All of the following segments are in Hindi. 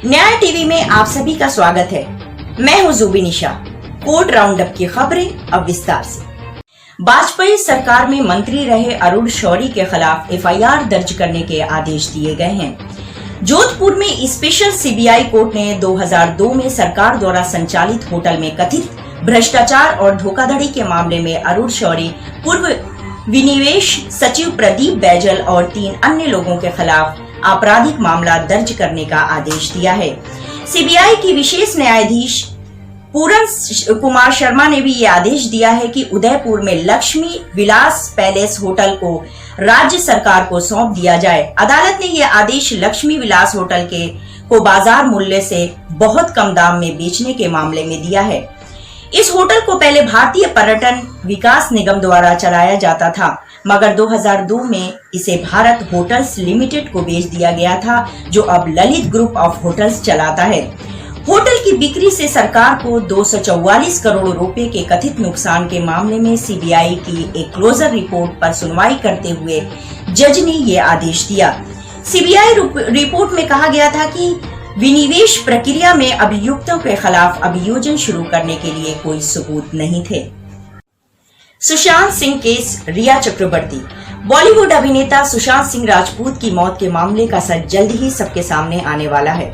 न्याय टीवी में आप सभी का स्वागत है। मैं हूं जुबी निशा। कोर्ट राउंडअप की खबरें अब विस्तार से। वाजपेयी सरकार में मंत्री रहे अरुण शौरी के खिलाफ एफआईआर दर्ज करने के आदेश दिए गए हैं। जोधपुर में स्पेशल सीबीआई कोर्ट ने 2002 में सरकार द्वारा संचालित होटल में कथित भ्रष्टाचार और धोखाधड़ी के मामले में अरुण शौरी, पूर्व विनिवेश सचिव प्रदीप बैजल और 3 अन्य लोगों के खिलाफ आपराधिक मामला दर्ज करने का आदेश दिया है। सीबीआई की विशेष न्यायाधीश पूरन कुमार शर्मा ने भी ये आदेश दिया है कि उदयपुर में लक्ष्मी विलास पैलेस होटल को राज्य सरकार को सौंप दिया जाए। अदालत ने ये आदेश लक्ष्मी विलास होटल को बाजार मूल्य से बहुत कम दाम में बेचने के मामले में दिया है। इस होटल को पहले भारतीय पर्यटन विकास निगम द्वारा चलाया जाता था, मगर 2002 में इसे भारत होटल्स लिमिटेड को बेच दिया गया था, जो अब ललित ग्रुप ऑफ होटल्स चलाता है। होटल की बिक्री से सरकार को 244 करोड़ रुपए के कथित नुकसान के मामले में सीबीआई की एक क्लोजर रिपोर्ट पर सुनवाई करते हुए जज ने ये आदेश दिया। सीबीआई रिपोर्ट में कहा गया था कि विनिवेश प्रक्रिया में अभियुक्तों के खिलाफ अभियोजन शुरू करने के लिए कोई सबूत नहीं थे। सुशांत सिंह केस, रिया चक्रवर्ती। बॉलीवुड अभिनेता सुशांत सिंह राजपूत की मौत के मामले का सच जल्द ही सबके सामने आने वाला है।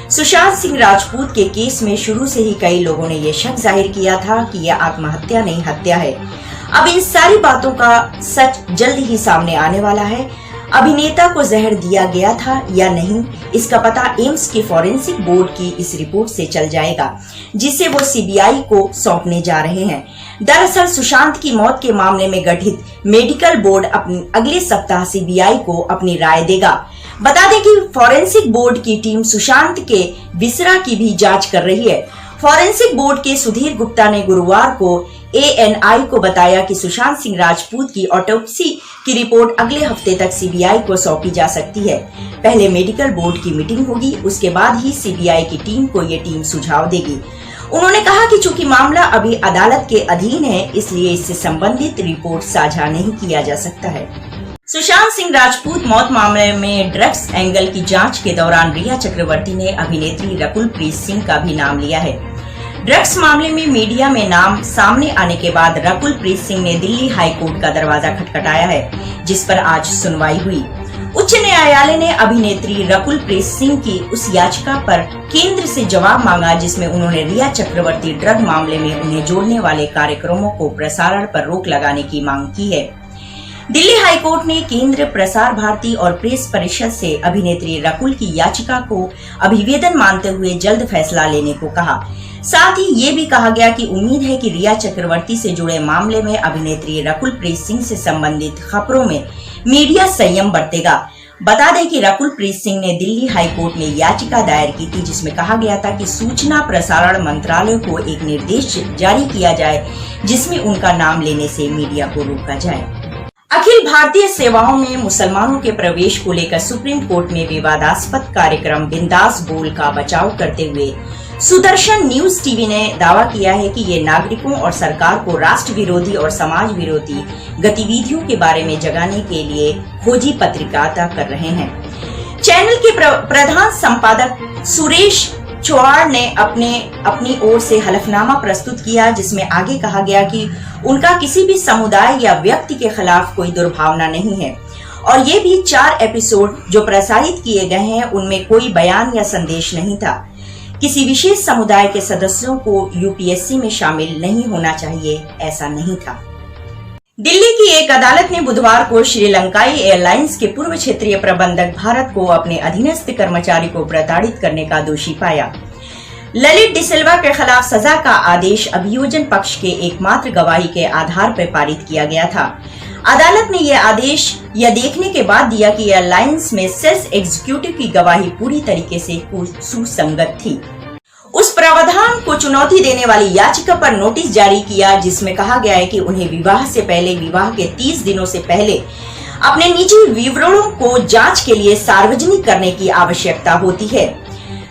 सुशांत सिंह राजपूत के केस में शुरू से ही कई लोगों ने यह शक जाहिर किया था कि यह आत्महत्या नहीं हत्या है। अब इन सारी बातों का सच जल्द ही सामने आने वाला है। अभिनेता को जहर दिया गया था या नहीं, इसका पता एम्स के फॉरेंसिक बोर्ड की इस रिपोर्ट से चल जाएगा, जिसे वो सीबीआई को सौंपने जा रहे हैं। दरअसल सुशांत की मौत के मामले में गठित मेडिकल बोर्ड अगले सप्ताह सीबीआई को अपनी राय देगा। बता दें कि फॉरेंसिक बोर्ड की टीम सुशांत के विसरा की भी जांच कर रही है। फॉरेंसिक बोर्ड के सुधीर गुप्ता ने गुरुवार को ANI को बताया कि सुशांत सिंह राजपूत की ऑटोप्सी की रिपोर्ट अगले हफ्ते तक सीबीआई को सौंपी जा सकती है। पहले मेडिकल बोर्ड की मीटिंग होगी, उसके बाद ही सीबीआई की टीम को ये टीम सुझाव देगी। उन्होंने कहा कि चूंकि मामला अभी अदालत के अधीन है, इसलिए इससे संबंधित रिपोर्ट साझा नहीं किया जा सकता है। सुशांत सिंह राजपूत मौत मामले में ड्रग्स एंगल की जांच के दौरान रिया चक्रवर्ती ने अभिनेत्री रकुल प्रीत सिंह का भी नाम लिया है। ड्रग्स मामले में मीडिया में नाम सामने आने के बाद रकुल प्रीत सिंह ने दिल्ली हाई कोर्ट का दरवाजा खटखटाया है, जिस पर आज सुनवाई हुई। उच्च न्यायालय ने अभिनेत्री रकुल प्रीत सिंह की उस याचिका पर केंद्र से जवाब मांगा, जिसमें उन्होंने रिया चक्रवर्ती ड्रग मामले में उन्हें जोड़ने वाले कार्यक्रमों को प्रसारण पर रोक लगाने की मांग की है। दिल्ली हाई कोर्ट ने केंद्र, प्रसार भारती और प्रेस परिषद से अभिनेत्री रकुल की याचिका को अभिवेदन मानते हुए जल्द फैसला लेने को कहा। साथ ही ये भी कहा गया कि उम्मीद है कि रिया चक्रवर्ती से जुड़े मामले में अभिनेत्री रकुल प्रीत सिंह से संबंधित खबरों में मीडिया संयम बरतेगा। बता दें कि रकुल प्रीत सिंह ने दिल्ली हाई कोर्ट में याचिका दायर की थी, जिसमें कहा गया था कि सूचना प्रसारण मंत्रालय को एक निर्देश जारी किया जाए, जिसमें उनका नाम लेने से मीडिया को रोका जाए। अखिल भारतीय सेवाओं में मुसलमानों के प्रवेश को लेकर सुप्रीम कोर्ट में विवादास्पद कार्यक्रम बिंदास बोल का बचाव करते हुए सुदर्शन न्यूज टीवी ने दावा किया है कि ये नागरिकों और सरकार को राष्ट्र विरोधी और समाज विरोधी गतिविधियों के बारे में जगाने के लिए खोजी पत्रकारिता कर रहे हैं। चैनल के प्रधान संपादक सुरेश चौहान ने अपनी ओर से हलफनामा प्रस्तुत किया, जिसमें आगे कहा गया कि उनका किसी भी समुदाय या व्यक्ति के खिलाफ कोई दुर्भावना नहीं है और ये भी 4 एपिसोड जो प्रसारित किए गए हैं, उनमें कोई बयान या संदेश नहीं था। किसी विशेष समुदाय के सदस्यों को यूपीएससी में शामिल नहीं होना चाहिए, ऐसा नहीं था। दिल्ली की एक अदालत ने बुधवार को श्रीलंकाई एयरलाइंस के पूर्व क्षेत्रीय प्रबंधक भारत को अपने अधीनस्थ कर्मचारी को प्रताड़ित करने का दोषी पाया। ललित डिसिल्वा के खिलाफ सजा का आदेश अभियोजन पक्ष के एकमात्र गवाही के आधार पर पारित किया गया था। अदालत ने यह आदेश यह देखने के बाद दिया कि एयरलाइंस में सेल्स एग्जीक्यूटिव की गवाही पूरी तरीके से सुसंगत थी। उस प्रावधान को चुनौती देने वाली याचिका पर नोटिस जारी किया, जिसमें कहा गया है कि उन्हें विवाह से पहले विवाह के 30 दिनों से पहले अपने निजी विवरणों को जांच के लिए सार्वजनिक करने की आवश्यकता होती है।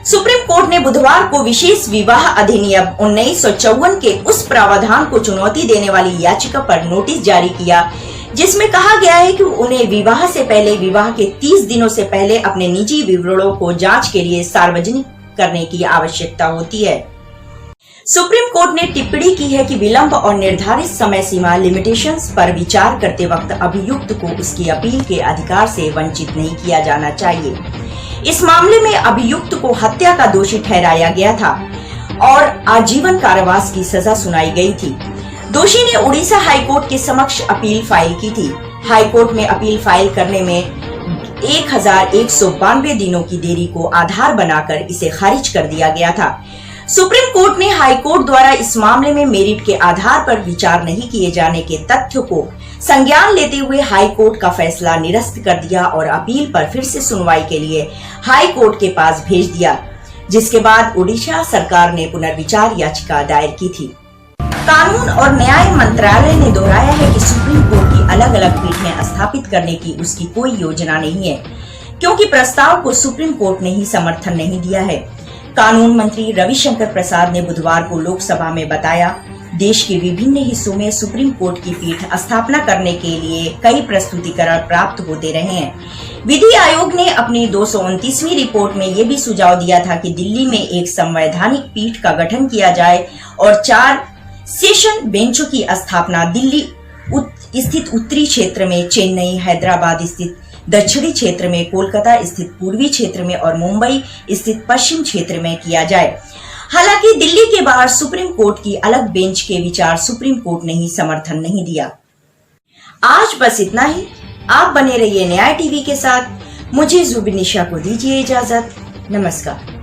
सुप्रीम कोर्ट ने बुधवार को विशेष विवाह अधिनियम 1954 के उस प्रावधान को चुनौती देने वाली याचिका पर नोटिस जारी किया, जिसमें कहा गया है कि उन्हें विवाह से पहले विवाह के 30 दिनों से पहले अपने निजी विवरणों को जांच के लिए सार्वजनिक करने की आवश्यकता होती है। सुप्रीम कोर्ट ने टिप्पणी की है कि विलंब और निर्धारित समय सीमा लिमिटेशंस पर विचार करते वक्त अभियुक्त को उसकी अपील के अधिकार से वंचित नहीं किया जाना चाहिए। इस मामले में अभियुक्त को हत्या का दोषी ठहराया गया था और आजीवन कारावास की सजा सुनाई गई थी। दोषी ने उड़ीसा हाईकोर्ट के समक्ष अपील फाइल की थी। हाईकोर्ट में अपील फाइल करने में 1192 दिनों की देरी को आधार बनाकर इसे खारिज कर दिया गया था। सुप्रीम कोर्ट ने हाईकोर्ट द्वारा इस मामले में मेरिट के आधार पर विचार नहीं किए जाने के तथ्य को संज्ञान लेते हुए हाईकोर्ट का फैसला निरस्त कर दिया और अपील पर फिर से सुनवाई के लिए हाईकोर्ट के पास भेज दिया, जिसके बाद उड़ीसा सरकार ने पुनर्विचार याचिका दायर की थी। कानून और न्याय मंत्रालय ने दोहराया है कि सुप्रीम कोर्ट की अलग अलग पीठें स्थापित करने की उसकी कोई योजना नहीं है, क्योंकि प्रस्ताव को सुप्रीम कोर्ट ने ही समर्थन नहीं दिया है। कानून मंत्री रविशंकर प्रसाद ने बुधवार को लोकसभा में बताया, देश के विभिन्न हिस्सों में सुप्रीम कोर्ट की पीठ स्थापना करने के लिए कई प्रस्तुतिकरण प्राप्त होते रहे हैं। विधि आयोग ने अपनी 229वीं रिपोर्ट में ये भी सुझाव दिया था कि दिल्ली में एक संवैधानिक पीठ का गठन किया जाए और 4 सेशन बेंचों की स्थापना दिल्ली स्थित उत्तरी क्षेत्र में, चेन्नई, हैदराबाद स्थित दक्षिणी क्षेत्र में, कोलकाता स्थित पूर्वी क्षेत्र में और मुंबई स्थित पश्चिम क्षेत्र में किया जाए। हालांकि दिल्ली के बाहर सुप्रीम कोर्ट की अलग बेंच के विचार सुप्रीम कोर्ट ने ही समर्थन नहीं दिया। आज बस इतना ही। आप बने रहिए न्याय टीवी के साथ। मुझे जुबिन निशा को दीजिए इजाजत। नमस्कार।